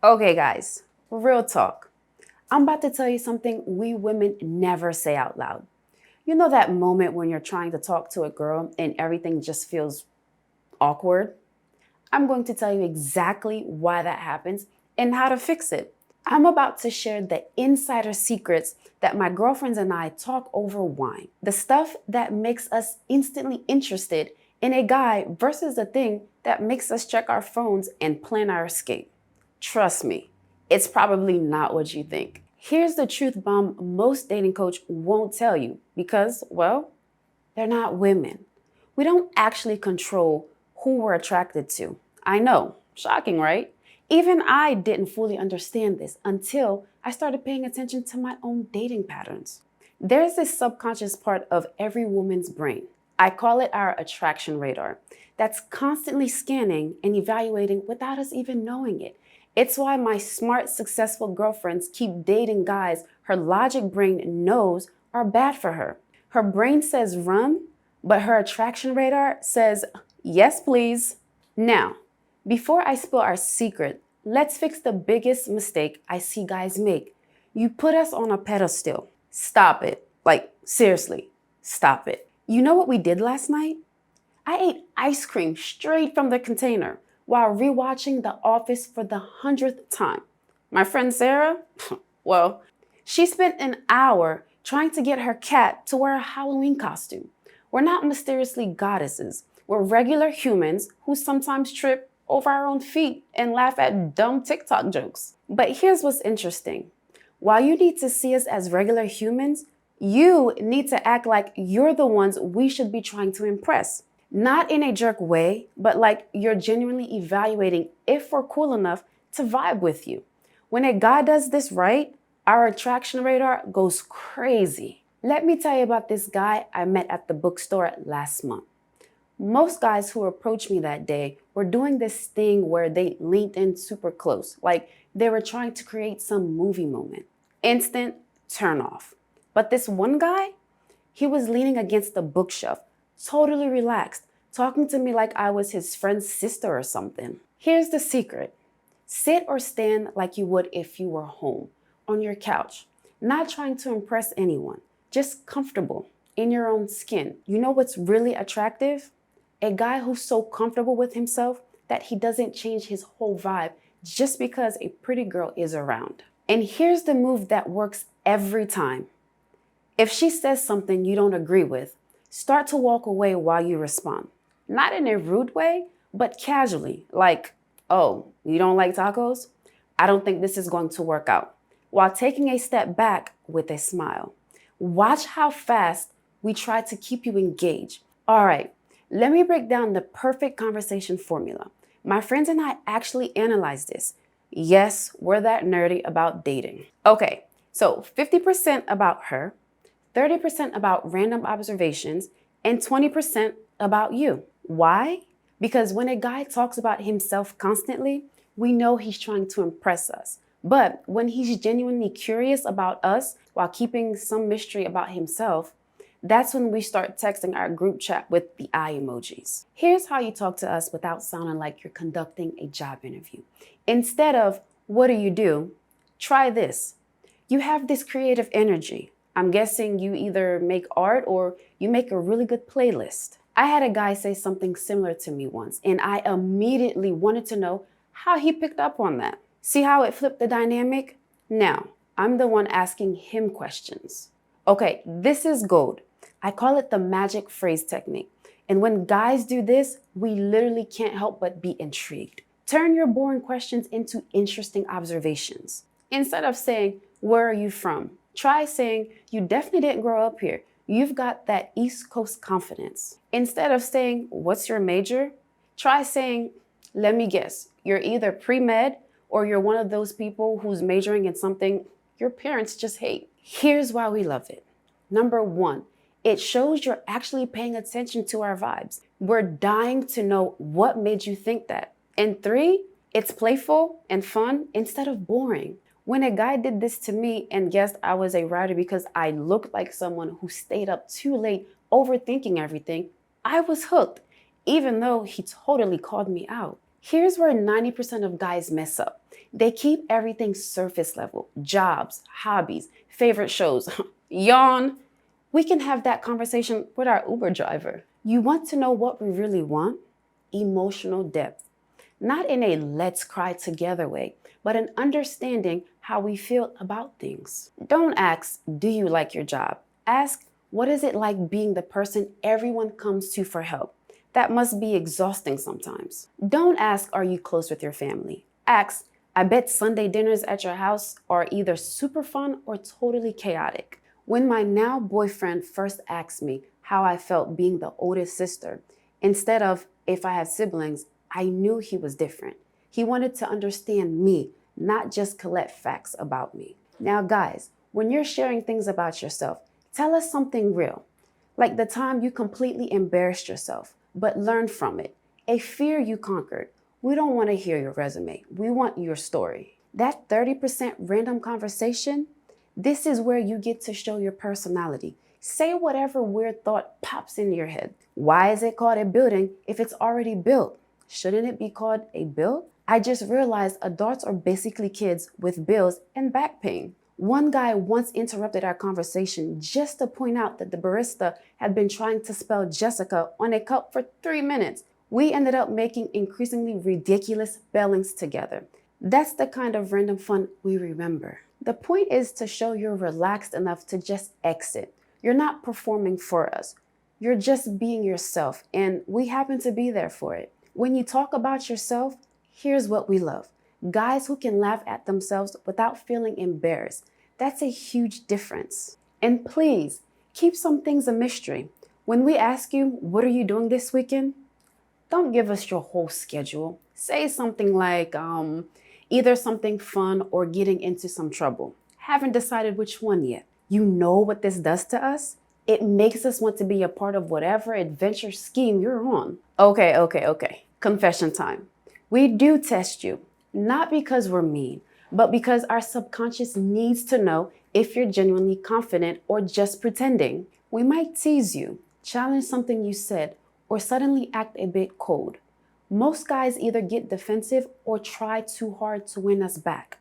Okay, guys, real talk. I'm about to tell you something we women never say out loud. You know that moment when you're trying to talk to a girl and everything just feels awkward? I'm going to tell you exactly why that happens and how to fix it. I'm about to share the insider secrets that my girlfriends and I talk over wine. The stuff that makes us instantly interested in a guy versus the thing that makes us check our phones and plan our escape. Trust me, it's probably not what you think. Here's the truth bomb most dating coach won't tell you because, well, they're not women. We don't actually control who we're attracted to. I know, shocking, right? Even I didn't fully understand this until I started paying attention to my own dating patterns. There's this subconscious part of every woman's brain. I call it our attraction radar, that's constantly scanning and evaluating without us even knowing it. It's why my smart, successful girlfriends keep dating guys her logic brain knows are bad for her. Her brain says run, but her attraction radar says yes, please. Now, before I spill our secret, let's fix the biggest mistake I see guys make. You put us on a pedestal. Stop it. Like, seriously, stop it. You know what we did last night? I ate ice cream straight from the container while rewatching The Office for the 100th time. My friend Sarah, well, she spent an hour trying to get her cat to wear a Halloween costume. We're not mysteriously goddesses. We're regular humans who sometimes trip over our own feet and laugh at dumb TikTok jokes. But here's what's interesting. While you need to see us as regular humans, you need to act like you're the ones we should be trying to impress. Not in a jerk way, but like you're genuinely evaluating if we're cool enough to vibe with you. When a guy does this right, our attraction radar goes crazy. Let me tell you about this guy I met at the bookstore last month. Most guys who approached me that day were doing this thing where they leaned in super close, like they were trying to create some movie moment. Instant turn off. But this one guy, he was leaning against the bookshelf, totally relaxed, talking to me like I was his friend's sister or something. Here's the secret. Sit or stand like you would if you were home, on your couch, not trying to impress anyone, just comfortable in your own skin. You know what's really attractive? A guy who's so comfortable with himself that he doesn't change his whole vibe just because a pretty girl is around. And here's the move that works every time. If she says something you don't agree with, start to walk away while you respond. Not in a rude way, but casually, like, oh, you don't like tacos? I don't think this is going to work out. While taking a step back with a smile. Watch how fast we try to keep you engaged. All right, let me break down the perfect conversation formula. My friends and I actually analyzed this. Yes, we're that nerdy about dating. Okay, so 50% about her, 30% about random observations, and 20% about you. Why? Because when a guy talks about himself constantly, we know he's trying to impress us. But when he's genuinely curious about us while keeping some mystery about himself, that's when we start texting our group chat with the eye emojis. Here's how you talk to us without sounding like you're conducting a job interview. Instead of, what do? Try this. You have this creative energy. I'm guessing you either make art or you make a really good playlist. I had a guy say something similar to me once, and I immediately wanted to know how he picked up on that. See how it flipped the dynamic? Now, I'm the one asking him questions. Okay, this is gold. I call it the magic phrase technique. And when guys do this, we literally can't help but be intrigued. Turn your boring questions into interesting observations. Instead of saying, where are you from? Try saying, you definitely didn't grow up here. You've got that East Coast confidence. Instead of saying, what's your major? Try saying, let me guess, you're either pre-med or you're one of those people who's majoring in something your parents just hate. Here's why we love it. Number one, it shows you're actually paying attention to our vibes. We're dying to know what made you think that. And three, it's playful and fun instead of boring. When a guy did this to me and guessed I was a writer because I looked like someone who stayed up too late overthinking everything, I was hooked, even though he totally called me out. Here's where 90% of guys mess up. They keep everything surface level: jobs, hobbies, favorite shows. Yawn. We can have that conversation with our Uber driver. You want to know what we really want? Emotional depth. Not in a let's cry together way, but an understanding how we feel about things. Don't ask, do you like your job? Ask, what is it like being the person everyone comes to for help? That must be exhausting sometimes. Don't ask, are you close with your family? Ask, I bet Sunday dinners at your house are either super fun or totally chaotic. When my now boyfriend first asked me how I felt being the oldest sister, instead of if I had siblings, I knew he was different. He wanted to understand me, not just collect facts about me. Now, guys, when you're sharing things about yourself, tell us something real, like the time you completely embarrassed yourself, but learned from it, a fear you conquered. We don't want to hear your resume. We want your story. That 30% random conversation, this is where you get to show your personality. Say whatever weird thought pops into your head. Why is it called a building if it's already built? Shouldn't it be called a bill? I just realized adults are basically kids with bills and back pain. One guy once interrupted our conversation just to point out that the barista had been trying to spell Jessica on a cup for 3 minutes. We ended up making increasingly ridiculous spellings together. That's the kind of random fun we remember. The point is to show you're relaxed enough to just exit. You're not performing for us. You're just being yourself, and we happen to be there for it. When you talk about yourself, here's what we love: guys who can laugh at themselves without feeling embarrassed. That's a huge difference. And please, keep some things a mystery. When we ask you, what are you doing this weekend? Don't give us your whole schedule. Say something like, either something fun or getting into some trouble. Haven't decided which one yet. You know what this does to us? It makes us want to be a part of whatever adventure scheme you're on. Okay. Confession time. We do test you, not because we're mean, but because our subconscious needs to know if you're genuinely confident or just pretending. We might tease you, challenge something you said, or suddenly act a bit cold. Most guys either get defensive or try too hard to win us back.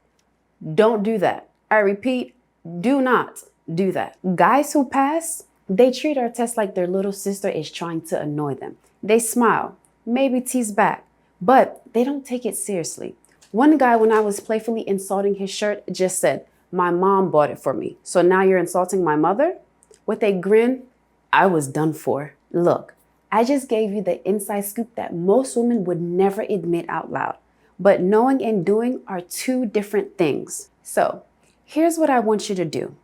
Don't do that. I repeat, do not do that. Guys who pass, they treat our test like their little sister is trying to annoy them. They smile, maybe tease back, but they don't take it seriously. One guy, when I was playfully insulting his shirt, just said, "My mom bought it for me, so now you're insulting my mother?" With a grin, I was done for. Look, I just gave you the inside scoop that most women would never admit out loud. But knowing and doing are two different things. So, here's what I want you to do.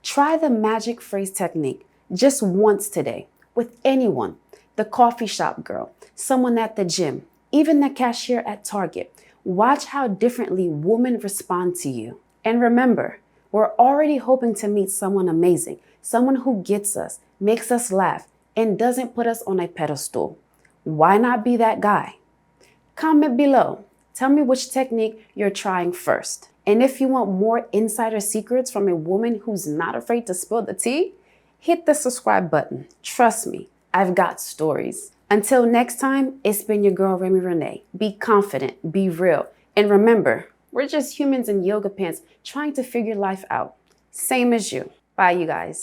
Try the magic phrase technique just once today with anyone: the coffee shop girl, someone at the gym, even the cashier at Target. Watch how differently women respond to you. And remember, we're already hoping to meet someone amazing, someone who gets us, makes us laugh, and doesn't put us on a pedestal. Why not be that guy? Comment below. Tell me which technique you're trying first. And if you want more insider secrets from a woman who's not afraid to spill the tea, hit the subscribe button. Trust me, I've got stories. Until next time, it's been your girl, Rene. Be confident, be real, and remember, we're just humans in yoga pants trying to figure life out. Same as you. Bye, you guys.